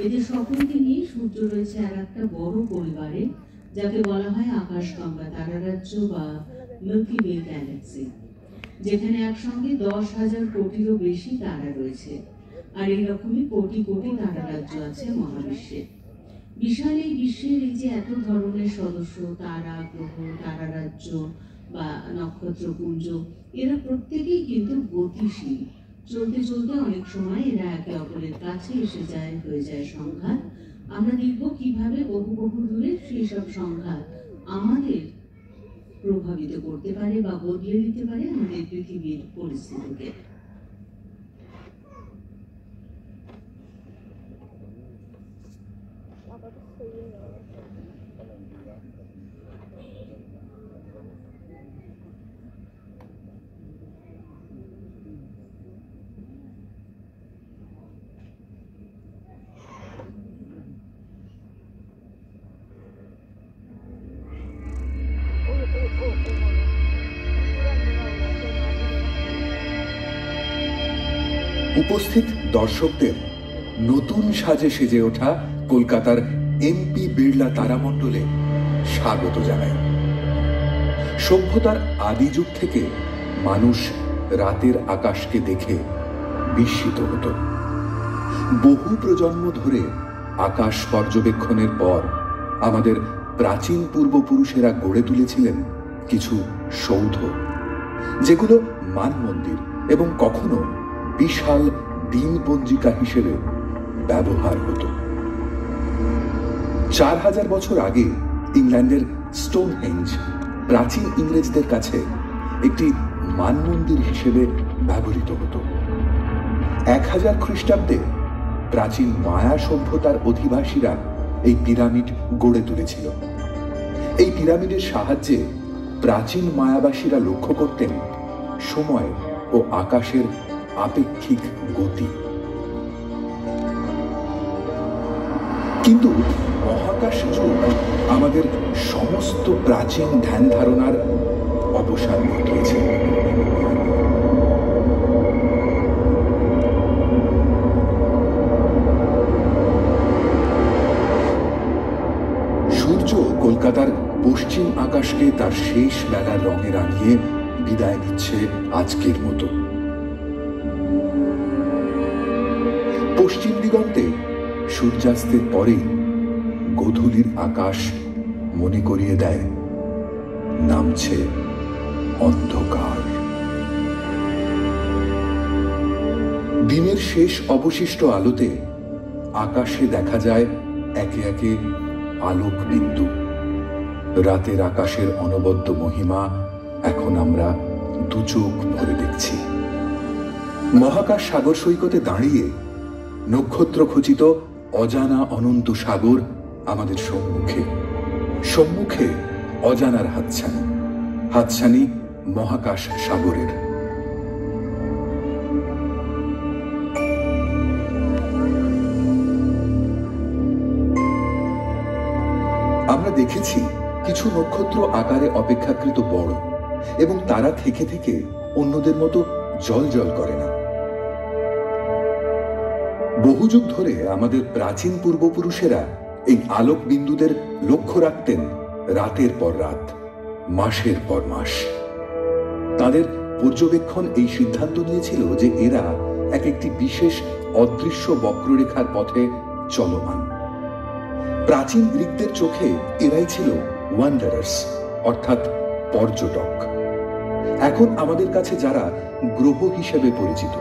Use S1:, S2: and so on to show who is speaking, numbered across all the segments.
S1: এদের সকলকে নিয়ে সূর্য রয়েছে আর একটা বড় পরিবারে, যাকে বলা হয় আকাশগঙ্গা তারারাজ্য বা মিল্কি ওয়ে গ্যালাক্সি, যেখানে একসঙ্গে 10,000 কোটিরও বেশি তারা রয়েছে। আর এইরকমই কোটি কোটি তারারাজ্য আছে মহাবিশ্বে। বিশাল এই বিশ্বের এই যে এত ধরনের সদস্য, তারা, গ্রহ, তারারাজ্য বা নক্ষত্রপুঞ্জ, এরা প্রত্যেকেই কিন্তু গতিশীল। চলতে চলতে অনেক সময় এরা একে অপরের কাছে এসে যায়, হয়ে যায় সংঘাত। আমরা দেখব কিভাবে বহু বহু দূরে সেই সব সংঘাত আমাদের প্রভাবিত করতে পারে বা বদলে দিতে পারে আমাদের পৃথিবীর পরিস্থিতিকে।
S2: উপস্থিত দর্শকদের নতুন সাজে সেজে ওঠা কলকাতার এমপি বিড়লা তারামণ্ডলে স্বাগত জানাই। সভ্যতার আদি যুগ থেকে মানুষ রাতের আকাশকে দেখে বিস্মিত হতো। বহু প্রজন্ম ধরে আকাশ পর্যবেক্ষণের পর আমাদের প্রাচীন পূর্বপুরুষেরা গড়ে তুলেছিলেন কিছু সৌধ, যেগুলো মানমন্দির এবং কখনো বিশাল দিনপঞ্জিকা হিসেবে ব্যবহার হতো। 4000 বছর আগে ইংল্যান্ডের স্টোনহেঞ্জ প্রাচীন ইংরেজদের কাছে একটি মানমন্দির হিসেবে ব্যবহৃত হতো। 1000 খ্রিস্টাব্দে প্রাচীন মায়া সভ্যতার অধিবাসীরা এই পিরামিড গড়ে তুলেছিল। এই পিরামিডের সাহায্যে প্রাচীন মায়াবাসীরা লক্ষ্য করতেন সময় ও আকাশের আপেক্ষিক গতি। কিন্তু মহাকাশ যুগ আমাদের সমস্ত প্রাচীন ধ্যান ধারণার অবসান ঘটিয়েছে। সূর্য কলকাতার পশ্চিম আকাশকে তার শেষ বেলার রঙে রাঙিয়ে বিদায় নিচ্ছে আজকের মতো। পশ্চিম দিগন্তে সূর্যাস্তের পরেই গোধূলির আকাশ মনে করিয়ে দেয় নামছে অন্ধকার। দিনের শেষ অবশিষ্ট আলোতে আকাশে দেখা যায় একে একে আলোক বিন্দু। রাতের আকাশের অনবদ্য মহিমা এখন আমরা দুচোখ ভরে দেখছি। মহাকাশ সাগর সৈকতে দাঁড়িয়ে নক্ষত্র খচিত অজানা অনন্ত সাগর আমাদের সম্মুখে। সম্মুখে অজানার হাতছানি, হাতছানি মহাকাশ সাগরের। আমরা দেখেছি কিছু নক্ষত্র আকারে অপেক্ষাকৃত বড় এবং তারা থেকে থেকে অন্যদের মতো জ্বলজ্বল করে না। বহু যুগ ধরে আমাদের প্রাচীন পূর্বপুরুষেরা এই আলোক বিন্দুদের লক্ষ্য রাখতেন রাতের পর রাত, মাসের পর মাস। তাদের পর্যবেক্ষণ এই সিদ্ধান্ত নিয়েছিল যে এরা এক একটি বিশেষ অদৃশ্য বক্ররেখার পথে চলমান। প্রাচীন গ্রিকদের চোখে এরাই ছিল ওয়ান্ডারার্স, অর্থাৎ পর্যটক। এখন আমাদের কাছে যারা গ্রহ হিসেবে পরিচিত।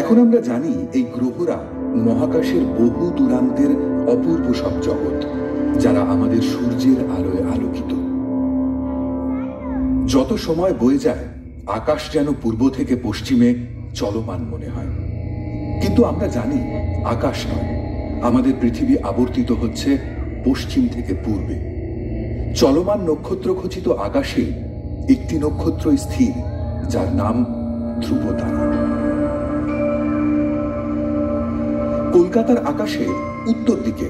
S2: এখন আমরা জানি এই গ্রহরা মহাকাশের বহু দূরান্তের অপূর্ব সব জগৎ, যারা আমাদের সূর্যের আলোয় আলোকিত। যত সময় বয়ে যায় আকাশ যেন পূর্ব থেকে পশ্চিমে চলমান মনে হয়, কিন্তু আমরা জানি আকাশ নয়, আমাদের পৃথিবী আবর্তিত হচ্ছে পশ্চিম থেকে পূর্বে। চলমান নক্ষত্র খচিত আকাশে একটি নক্ষত্র স্থির, যার নাম ধ্রুবতারা। কলকাতার আকাশে উত্তর দিকে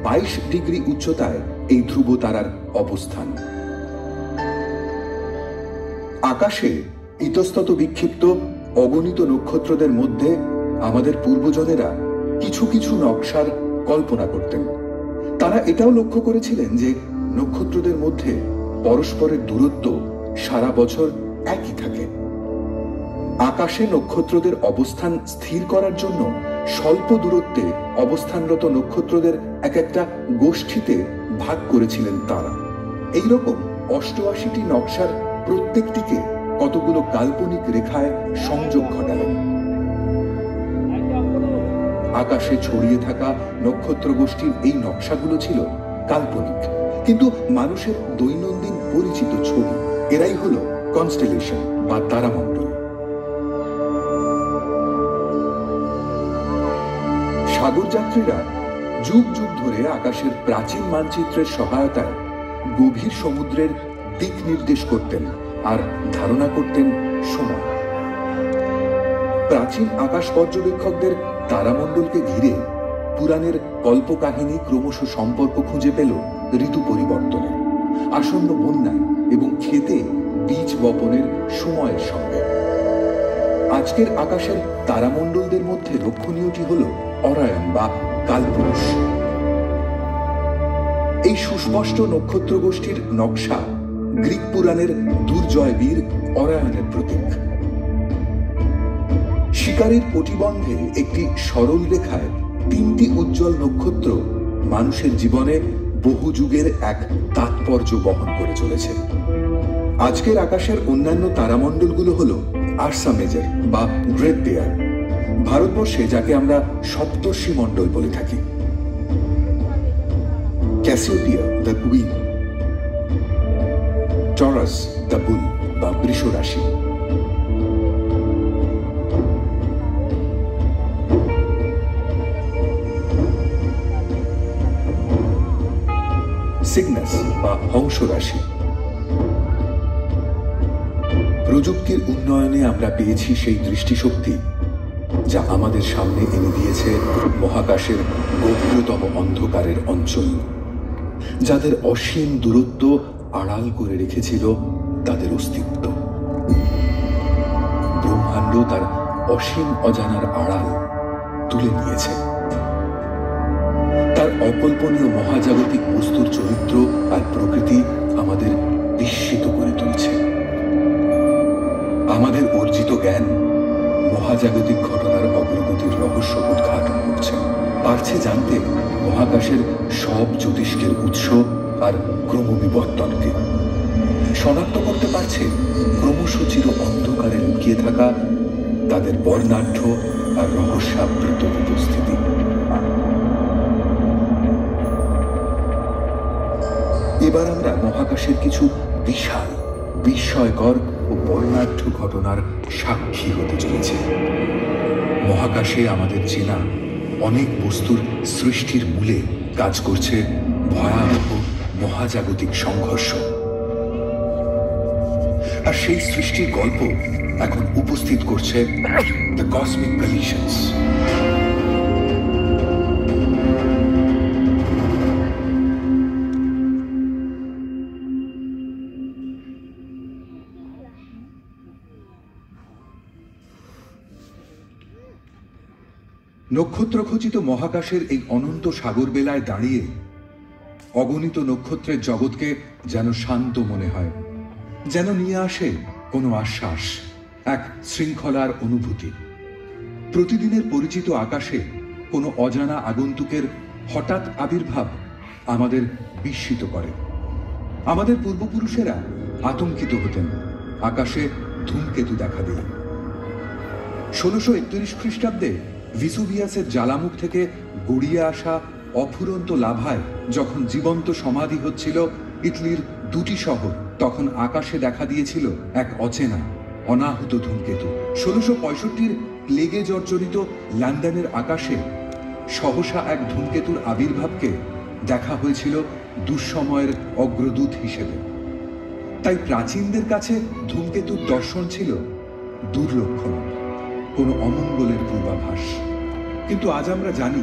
S2: 22 ডিগ্রি উচ্চতায় এই ধ্রুবতারার অবস্থান। আকাশে ইতস্তত বিক্ষিপ্ত অগণিত নক্ষত্রদের মধ্যে আমাদের পূর্বজনেরা কিছু কিছু নকশার কল্পনা করতেন। তারা এটাও লক্ষ্য করেছিলেন যে নক্ষত্রদের মধ্যে পরস্পরের দূরত্ব সারা বছর একই থাকে। আকাশে নক্ষত্রদের অবস্থান স্থির করার জন্য স্বল্প দূরত্বে অবস্থানরত নক্ষত্রদের এক একটা গোষ্ঠীতে ভাগ করেছিলেন তারা। এইরকম 88টি নকশার প্রত্যেকটিকে কতগুলো কাল্পনিক রেখায় সংযোগ ঘটালেন। আকাশে ছড়িয়ে থাকা নক্ষত্র গোষ্ঠীর এই নকশাগুলো ছিল কাল্পনিক, কিন্তু মানুষের দৈনন্দিন পরিচিত ছবি। এরাই হলো কনস্টেলেশন বা তারামণ্ডল। সাগরযাত্রীরা যুগ যুগ ধরে আকাশের প্রাচীন মানচিত্রের সহায়তায় গভীর সমুদ্রের দিক নির্দেশ করতেন আর ধারণা করতেন সময়। প্রাচীন আকাশ পর্যবেক্ষকদের তারামণ্ডলকে ঘিরে পুরাণের কল্পকাহিনী ক্রমশ সম্পর্ক খুঁজে পেল ঋতু পরিবর্তনের, আসন্ন বন্যায় এবং ক্ষেতে বীজ বপনের সময়ের সঙ্গে। আজকের আকাশের তারামণ্ডলদের মধ্যে লক্ষণীয়টি হল অরায়ন বা কালপুরুষ। এই সুস্পষ্ট নক্ষত্র গোষ্ঠীর নকশা গ্রিক পুরাণের দুর্জয় বীর অরায়নের প্রতীক। শিকারীর কটিবন্ধে একটি সরল রেখায় 3টি উজ্জ্বল নক্ষত্র মানুষের জীবনে বহু যুগের এক তাৎপর্য বহন করে চলেছে। আজকের আকাশের অন্যান্য তারামণ্ডলগুলো হল আরসা মেজর বা গ্রেট বেয়ার, ভারতবর্ষে যাকে আমরা সপ্তর্ষি মণ্ডল বলে থাকি, Cassiopeia the queen, Taurus the bull বা বৃষ রাশি, সিগনাস বা হংস রাশি। প্রযুক্তির উন্নয়নে আমরা পেয়েছি সেই দৃষ্টিশক্তি যা আমাদের সামনে এনে দিয়েছে মহাকাশের গভীরতম অন্ধকারের অঞ্চল, যাদের অসীম দূরত্ব আড়াল করে রেখেছিল তাদের অস্তিত্ব। ব্রহ্মাণ্ড তার অসীম অজানার আড়াল তুলে নিয়েছে। তার অকল্পনীয় মহাজাগতিক বস্তুর চরিত্র আর প্রকৃতি আমাদের বিস্মিত করে তুলছে। আমাদের অর্জিত জ্ঞান মহাজাগতিক ঘটনার অগ্রগতির রহস্য উদ্ঘাটন করছে, পারছে জানতে মহাকাশের সব জ্যোতিষ্কের উৎস আর ক্রমবিবর্তনকে, শনাক্ত করতে পারছে ক্রমশ চির অন্ধকারে লুকিয়ে থাকা তাদের বর্ণাঢ্য আর রহস্যাবৃত উপস্থিতি। এবার আমরা মহাকাশের কিছু বিশাল, বিস্ময়কর ও বর্ণাঢ্য ঘটনার সাক্ষী হতে চলেছে। মহাকাশে আমাদের চেনা অনেক বস্তুর সৃষ্টির মূলে কাজ করছে ভয়াবহ মহাজাগতিক সংঘর্ষ, আর সেই সৃষ্টির গল্প এখন উপস্থিত করছে দ্য কসমিক কলিশনস। নক্ষত্রখচিত মহাকাশের এই অনন্ত সাগর বেলায় দাঁড়িয়ে অগণিত নক্ষত্রের জগৎকে যেন শান্ত মনে হয়, যেন নিয়ে আসে কোনো আশ্বাস, এক শৃঙ্খলার অনুভূতি। প্রতিদিনের পরিচিত আকাশে কোনো অজানা আগন্তুকের হঠাৎ আবির্ভাব আমাদের বিস্মিত করে। আমাদের পূর্বপুরুষেরা আতঙ্কিত হতেন আকাশে ধূমকেতু দেখা দিল। 1631 খ্রিস্টাব্দে ভিসুভিয়াসের জ্বালামুখ থেকে গড়িয়ে আসা অফুরন্ত লাভায় যখন জীবন্ত সমাধি হচ্ছিল ইটলির 2টি শহর, তখন আকাশে দেখা দিয়েছিল এক অচেনা অনাহুত ধূমকেতু। 1665 প্লেগে জর্জরিত লন্ডনের আকাশে সহসা এক ধূমকেতুর আবির্ভাবকে দেখা হয়েছিল দুঃসময়ের অগ্রদূত হিসেবে। তাই প্রাচীনদের কাছে ধূমকেতুর দর্শন ছিল দুর্লক্ষণ, কোনো অমঙ্গলের পূর্বাভাস। কিন্তু আজ আমরা জানি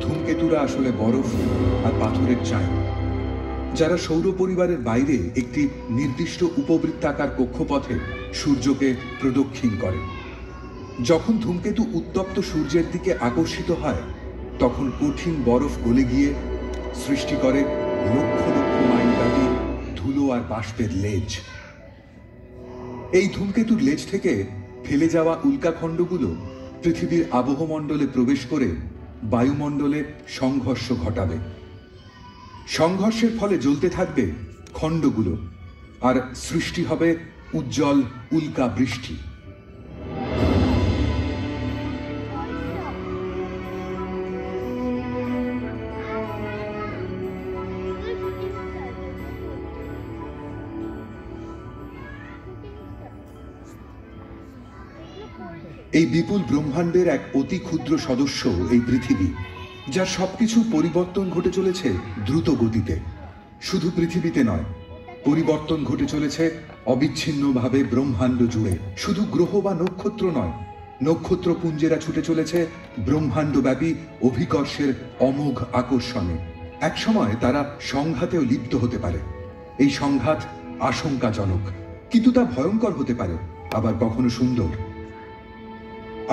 S2: ধূমকেতুরা আসলে বরফ আর পাথরের চাই, যারা সৌর পরিবারের বাইরে একটি নির্দিষ্ট উপবৃত্তাকার কক্ষপথে সূর্যকে প্রদক্ষিণ করে। যখন ধূমকেতু উত্তপ্ত সূর্যের দিকে আকর্ষিত হয় তখন কঠিন বরফ গলে গিয়ে সৃষ্টি করে লক্ষ লক্ষ মাইল ব্যাপী ধুলো আর বাষ্পের লেজ। এই ধূমকেতুর লেজ থেকে ফেলে যাওয়া উল্কাখণ্ডগুলো পৃথিবীর আবহমণ্ডলে প্রবেশ করে বায়ুমণ্ডলে সংঘর্ষ ঘটাবে। সংঘর্ষের ফলে জ্বলতে থাকবে খণ্ডগুলো আর সৃষ্টি হবে উজ্জ্বল উল্কা বৃষ্টি। এই বিপুল ব্রহ্মাণ্ডের এক অতি ক্ষুদ্র সদস্য এই পৃথিবী, যার সবকিছু পরিবর্তন ঘটে চলেছে দ্রুত গতিতে। শুধু পৃথিবীতে নয়, পরিবর্তন ঘটে চলেছে অবিচ্ছিন্নভাবে ব্রহ্মাণ্ড জুড়ে। শুধু গ্রহ বা নক্ষত্র নয়, নক্ষত্রপুঞ্জেরা ছুটে চলেছে ব্রহ্মাণ্ডব্যাপী অভিকর্ষের অমোঘ আকর্ষণে। একসময় তারা সংঘাতেও লিপ্ত হতে পারে। এই সংঘাত আশঙ্কাজনক, কিন্তু তা ভয়ঙ্কর হতে পারে, আবার কখনো সুন্দর।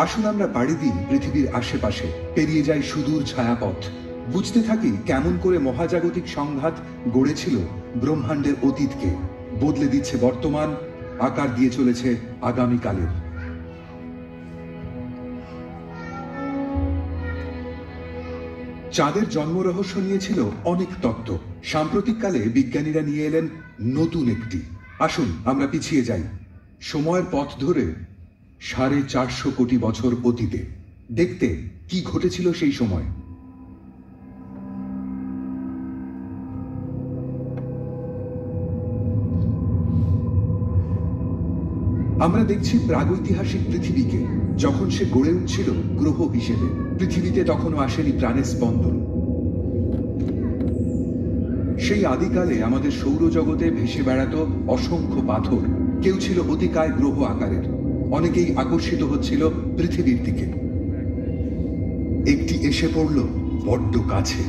S2: আসুন আমরা পাড়ি দিই পৃথিবীর আশেপাশে, পেরিয়ে যাই সুদূর ছায়াপথ, বুঝতে থাকি কেমন করে মহাজাগতিক সংঘাত গড়েছিল ব্রহ্মাণ্ডের অতীতকে, বদলে দিচ্ছে বর্তমান, আকার দিয়ে চলেছে আগামীকালের। চাঁদের জন্মরহস্য নিয়েছিল অনেক তত্ত্ব। সাম্প্রতিককালে বিজ্ঞানীরা নিয়ে এলেন নতুন একটি। আসুন আমরা পিছিয়ে যাই সময়ের পথ ধরে 450 কোটি বছর অতীতে, দেখতে কি ঘটেছিল সেই সময়। আমরা দেখছি প্রাগৈতিহাসিক পৃথিবীকে, যখন সে গড়ে উঠছিল গ্রহ হিসেবে। পৃথিবীতে তখনও আসেনি প্রাণের স্পন্দন। সেই আদিকালে আমাদের সৌরজগতে ভেসে বেড়াতো অসংখ্য পাথর। কেউ ছিল অতিকায় গ্রহ আকারের, অনেকেই আকর্ষিত হচ্ছিল পৃথিবীর দিকে। একটি এসে পড়ল বড্ড কাছে।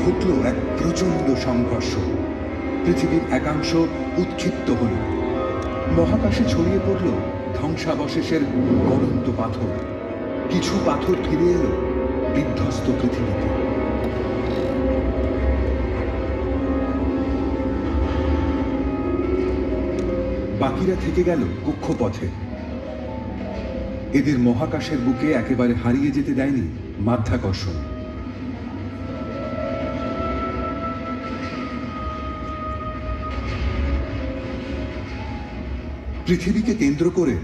S2: ঘটল এক প্রচন্ড সংঘর্ষ। পৃথিবীর একাংশ উৎক্ষিপ্ত হল, মহাকাশে ছড়িয়ে পড়ল ধ্বংসাবশেষের গলন্ত পাথর। কিছু পাথর ফিরে এলো বিধ্বস্ত পৃথিবীতে। বাকিরা থেকে গেল কক্ষপথে। এদের মহাকাশের বুকে একেবারে হারিয়ে যেতে দেয়নি মাধ্যাকর্ষণ। পৃথিবীকে কেন্দ্র করে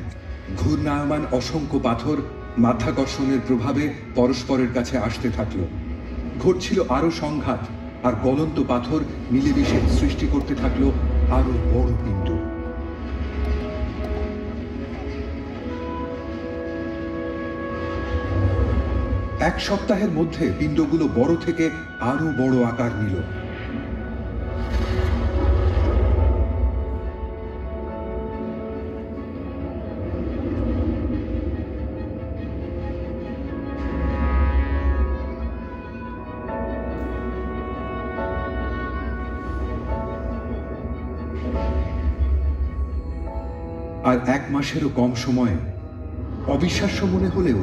S2: ঘূর্ণায়মান অসংখ্য পাথর মাধ্যাকর্ষণের প্রভাবে পরস্পরের কাছে আসতে থাকল। ঘটছিল আরো সংঘাত, আর গলন্ত পাথর মিলেমিশে সৃষ্টি করতে থাকলো আরো বড় পিণ্ড। এক সপ্তাহের মধ্যে পিণ্ডগুলো বড় থেকে আরো বড় আকার নিল। আর 1 মাসেরও কম সময়ে, অবিশ্বাস্য মনে হলেও,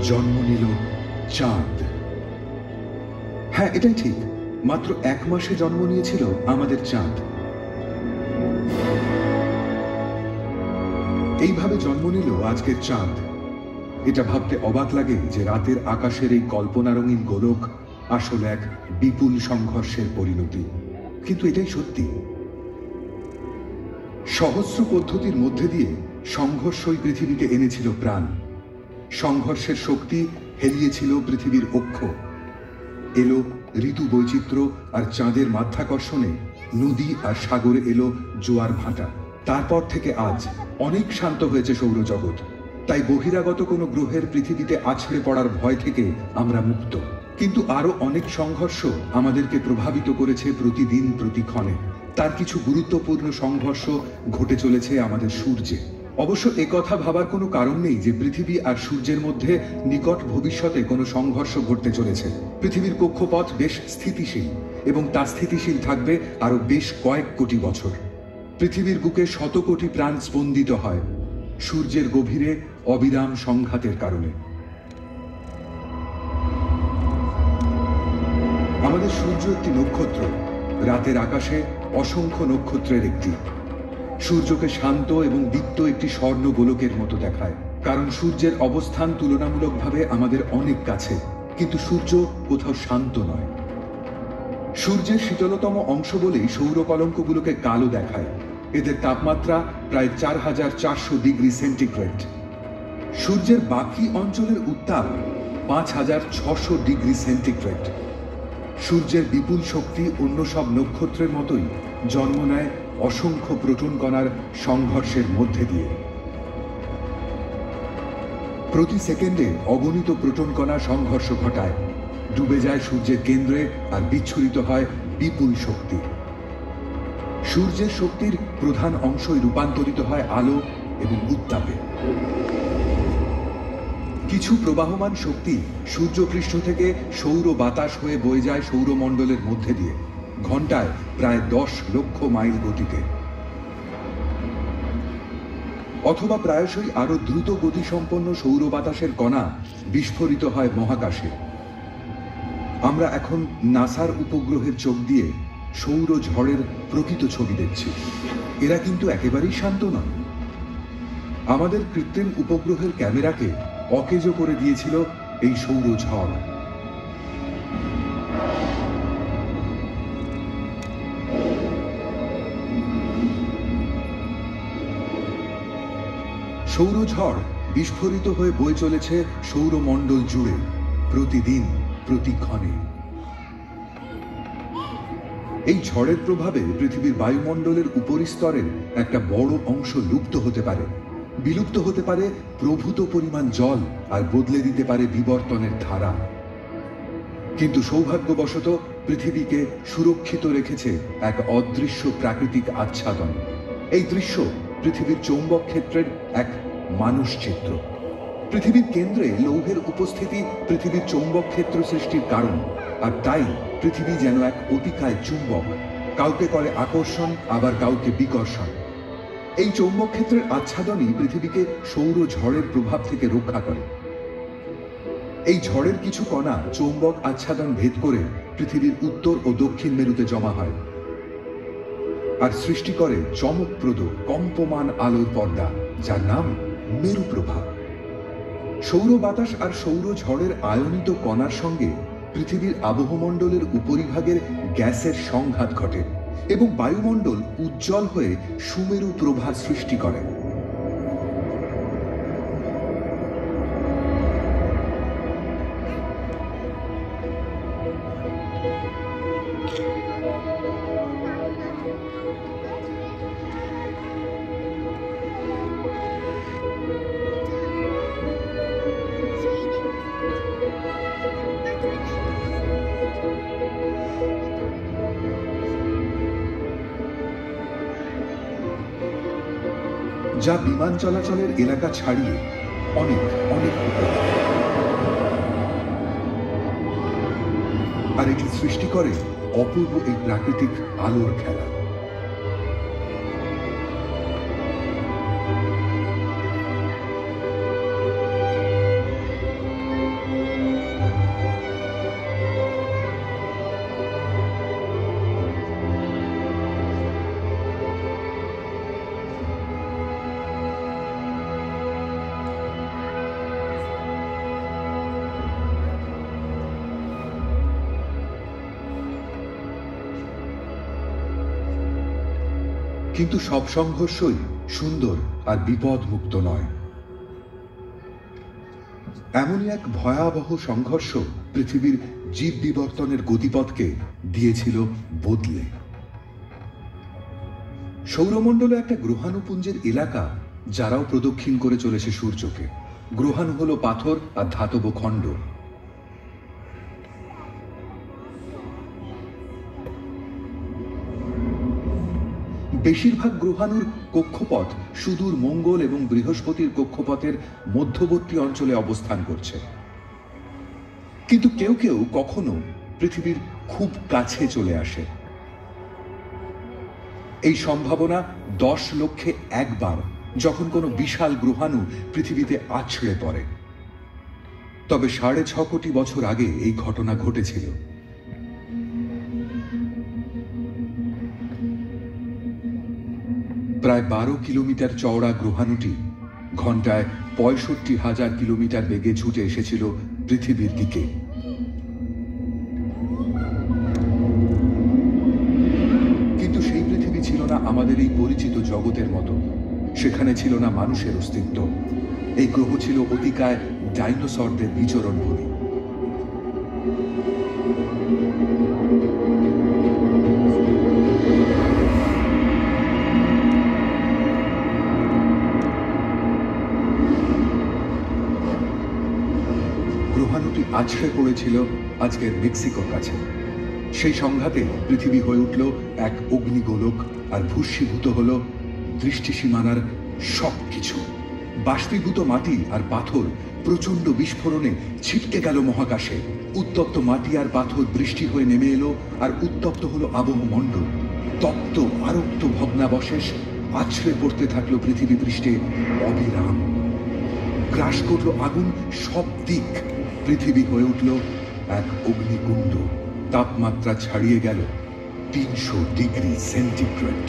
S2: জন্ম নিল চাঁদ। হ্যাঁ, এটাই ঠিক, মাত্র 1 মাসে জন্ম নিয়েছিল আমাদের চাঁদ। এইভাবে জন্ম নিল আজকের চাঁদ। এটা ভাবতে অবাক লাগে যে রাতের আকাশের এই কল্পনা রঙিন গোলক আসলে এক বিপুল সংঘর্ষের পরিণতি। কিন্তু এটাই সত্যি। সহস্র পদ্ধতির মধ্যে দিয়ে সংঘর্ষই পৃথিবীতে এনেছিল প্রাণ। সংঘর্ষের শক্তি হেলিয়েছিল পৃথিবীর অক্ষ। এলো ঋতু বৈচিত্র্য আর চাঁদের মাধ্যাকর্ষণে নদী আর সাগরে এলো জোয়ার ভাটা। তারপর থেকে আজ অনেক শান্ত হয়েছে সৌরজগৎ। তাই বহিরাগত কোনো গ্রহের পৃথিবীতে আছড়ে পড়ার ভয় থেকে আমরা মুক্ত। কিন্তু আরো অনেক সংঘর্ষ আমাদেরকে প্রভাবিত করেছে প্রতিদিন প্রতিক্ষণে। তার কিছু গুরুত্বপূর্ণ সংঘর্ষ ঘটে চলেছে আমাদের সূর্যে। অবশ্য একথা ভাবার কোনো কারণ নেই যে পৃথিবী আর সূর্যের মধ্যে নিকট ভবিষ্যতে কোনো সংঘর্ষ ঘটতে চলেছে। পৃথিবীর কক্ষপথ বেশ স্থিতিশীল এবং তা স্থিতিশীল থাকবে আরো বেশ কয়েক কোটি বছর। পৃথিবীর বুকে শত কোটি প্রাণ স্পন্দিত হয় সূর্যের গভীরে অবিরাম সংঘাতের কারণে। আমাদের সূর্য একটি নক্ষত্র, রাতের আকাশে অসংখ্য নক্ষত্রের একটি। সূর্যকে শান্ত এবং দীপ্ত একটি স্বর্ণ গোলকের মতো দেখায়, কারণ সূর্যের অবস্থান তুলনামূলকভাবে আমাদের অনেক কাছে, কিন্তু সূর্য কোথাও শান্ত নয়। সূর্যের শীতলতম অংশ বলেই সৌর কলঙ্কগুলোকে কালো দেখায়। এদের তাপমাত্রা প্রায় 4400 ডিগ্রি সেন্টিগ্রেড। সূর্যের বাকি অঞ্চলের উত্তাপ 5600 ডিগ্রি সেন্টিগ্রেড। সূর্যের বিপুল শক্তি অন্য সব নক্ষত্রের মতোই জন্ম নেয় অসংখ্য প্রোটন কণার সংঘর্ষের মধ্যে দিয়ে। প্রতি সেকেন্ডে অগণিত প্রোটন কণা সংঘর্ষ ঘটায়, ডুবে যায় সূর্যের কেন্দ্রে আর বিচ্ছুরিত হয় বিপুল শক্তি। সূর্যের শক্তির প্রধান অংশই রূপান্তরিত হয় আলো এবং উত্তাপে। কিছু প্রবাহমান শক্তি সূর্যপৃষ্ঠ থেকে সৌর বাতাস হয়ে বয়ে যায় সৌরমণ্ডলের মধ্যে দিয়ে, ঘন্টায় প্রায় 10 লক্ষ মাইল গতিতে, অথবা প্রায়শই আরো দ্রুত গতিসম্পন্ন সৌর বাতাসের কণা বিস্ফোরিত হয় মহাকাশে। আমরা এখন নাসার উপগ্রহের চোখ দিয়ে সৌর ঝড়ের প্রকৃত ছবি দেখছি। এরা কিন্তু একেবারেই শান্ত নয়। আমাদের কৃত্রিম উপগ্রহের ক্যামেরাকে অকেজো করে দিয়েছিল এই সৌর ঝড়। সৌরঝড় বিস্ফোরিত হয়ে বয়ে চলেছে সৌরমণ্ডল জুড়ে, প্রতিদিন, প্রতিক্ষণে। এই ঝড়ের প্রভাবে পৃথিবীর বায়ুমণ্ডলের উপরিস্তরের একটা বড় অংশ লুপ্ত হতে পারে, বিলুপ্ত হতে পারে প্রভূত পরিমাণ জল, আর বদলে দিতে পারে বিবর্তনের ধারা। কিন্তু সৌভাগ্যবশত পৃথিবীকে সুরক্ষিত রেখেছে এক অদৃশ্য প্রাকৃতিক আচ্ছাদন। এই দৃশ্য পৃথিবীর চৌম্বক ক্ষেত্রের এক মানসচিত্র। পৃথিবীর কেন্দ্রে লৌহের উপস্থিতি পৃথিবীর চৌম্বক ক্ষেত্র সৃষ্টির কারণ, আর তাই পৃথিবী যেন এক অতিকায় চুম্বক, কাউকে করে আকর্ষণ, আবার কাউকে বিকর্ষণ। এই চৌম্বক ক্ষেত্রের আচ্ছাদনই পৃথিবীকে সৌর ঝড়ের প্রভাব থেকে রক্ষা করে। এই ঝড়ের কিছু কণা চৌম্বক আচ্ছাদন ভেদ করে পৃথিবীর উত্তর ও দক্ষিণ মেরুতে জমা হয় আর সৃষ্টি করে চমকপ্রদ কম্পমান আলোর পর্দা, যার নাম মেরুপ্রভা। সৌর বাতাস আর সৌর ঝড়ের আয়নিত কণার সঙ্গে পৃথিবীর আবহমণ্ডলের উপরিভাগের গ্যাসের সংঘাত ঘটে এবং বায়ুমণ্ডল উজ্জ্বল হয়ে সুমেরু প্রভা সৃষ্টি করে। যা বিমান চলাচলের এলাকা ছাড়িয়ে অনেক অনেক উপরে, আর এটি সৃষ্টি করে অপূর্ব এই প্রাকৃতিক আলোর খেলা। কিন্তু সব সংঘর্ষই সুন্দর আর বিপদমুক্ত নয়। এমনই এক ভয়াবহ সংঘর্ষ পৃথিবীর জীব বিবর্তনের গতিপথকে দিয়েছিল বদলে। সৌরমণ্ডলে একটা গ্রহাণুপুঞ্জের এলাকা যারাও প্রদক্ষিণ করে চলেছে সূর্যকে। গ্রহাণু হলো পাথর আর ধাতব খণ্ড। বেশিরভাগ গ্রহাণুর কক্ষপথ সুদূর মঙ্গল এবং বৃহস্পতির কক্ষপথের মধ্যবর্তী অঞ্চলে অবস্থান করছে, কিন্তু কেউ কেউ কখনো পৃথিবীর খুব কাছে চলে আসে। এই সম্ভাবনা 10 লক্ষে একবার, যখন কোনো বিশাল গ্রহাণু পৃথিবীতে আছড়ে পড়ে। তবে 6.5 কোটি বছর আগে এই ঘটনা ঘটেছিল। প্রায় 12 কিলোমিটার চওড়া গ্রহাণুটি ঘন্টায় 65,000 কিলোমিটার বেগে ছুটে এসেছিল পৃথিবীর দিকে। কিন্তু সেই পৃথিবী ছিল না আমাদের এই পরিচিত জগতের মতো। সেখানে ছিল না মানুষের অস্তিত্ব। এই গ্রহ ছিল অতিকায় ডাইনোসরদের বিচরণ ভূমি। গ্রহাণুটি আছড়ে পড়েছিল আজকের মেক্সিকোর কাছে। সেই সংঘাতে পৃথিবী হয়ে উঠল এক অগ্নিগোলক, আর ভূস্মীভূত হল দৃষ্টিসীমানার সবকিছু। বাষ্পীভূত মাটি আর পাথর প্রচন্ড বিস্ফোরণে ছিটকে গেল মহাকাশে। উত্তপ্ত মাটি আর পাথর বৃষ্টি হয়ে নেমে এলো, আর উত্তপ্ত হলো আবহমণ্ডল। তপ্ত আরক্ত ভগ্নাবশেষ আছড়ে পড়তে থাকলো পৃথিবী পৃষ্ঠে অবিরাম। গ্রাস করলো আগুন সব দিক। পৃথিবী হয়ে উঠল এক অগ্নিকুণ্ড। তাপমাত্রা ছাড়িয়ে গেল 300 ডিগ্রি সেন্টিগ্রেড।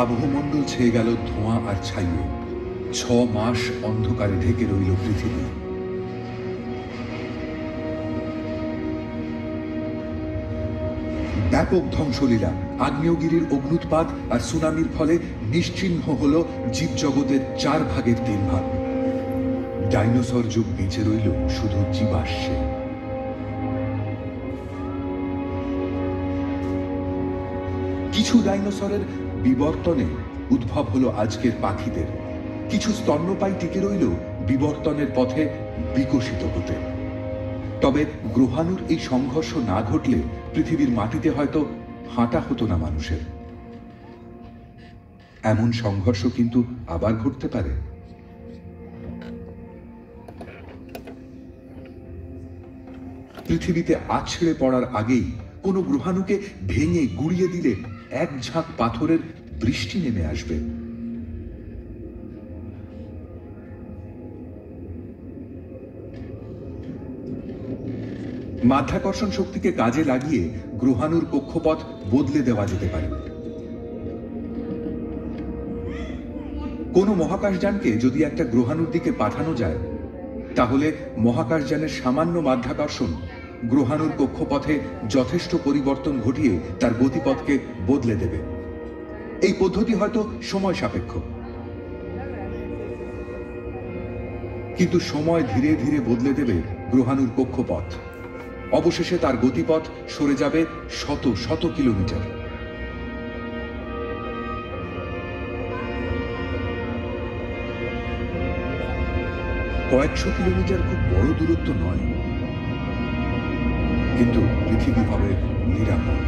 S2: আবহমণ্ডল ছেয়ে গেল ধোঁয়া আর ছাইয়ে। 6 মাস অন্ধকারে ঢেকে রইল পৃথিবী। ব্যাপক ধ্বংসলীলা, আগ্নেয়গিরির অগ্নুৎপাত আর সুনামির ফলে নিশ্চিহ্ন হল জীবজগতের 4 ভাগের 3 ভাগ। ডাইনোসর যুগ বেঁচে রইল শুধু জীবাশ্মে। কিছু ডাইনোসরের বিবর্তনে উদ্ভব হলো আজকের পাখিদের। কিছু স্তন্যপায়ী টিকে রইল বিবর্তনের পথে বিকশিত হতে। তবে গ্রহাণুর এই সংঘর্ষ না ঘটলে পৃথিবীর মাটিতে হয়তো হাঁটা হতো না মানুষের। এমন সংঘর্ষ কিন্তু আবার ঘটতে পারে। পৃথিবীতে আছড়ে পড়ার আগেই কোনো গ্রহাণুকে ভেঙে গুড়িয়ে দিলে এক ঝাঁক পাথরের বৃষ্টি নেমে আসবে। মাধ্যাকর্ষণ শক্তিকে কাজে লাগিয়ে গ্রহাণুর কক্ষপথ বদলে দেওয়া যেতে পারে। কোনো মহাকাশযানকে যদি একটা গ্রহাণুর দিকে পাঠানো যায়, তাহলে মহাকাশযানের সামান্য মাধ্যাকর্ষণ গ্রহাণুর কক্ষপথে যথেষ্ট পরিবর্তন ঘটিয়ে তার গতিপথকে বদলে দেবে। এই পদ্ধতি হয়তো সময় সাপেক্ষ, কিন্তু সময় ধীরে ধীরে বদলে দেবে গ্রহাণুর কক্ষপথ। অবশেষে তার গতিপথ সরে যাবে শত শত কিলোমিটার। কয়েকশো কিলোমিটার খুব বড় দূরত্ব নয়, কিন্তু পৃথিবী হবে নিরাপদ।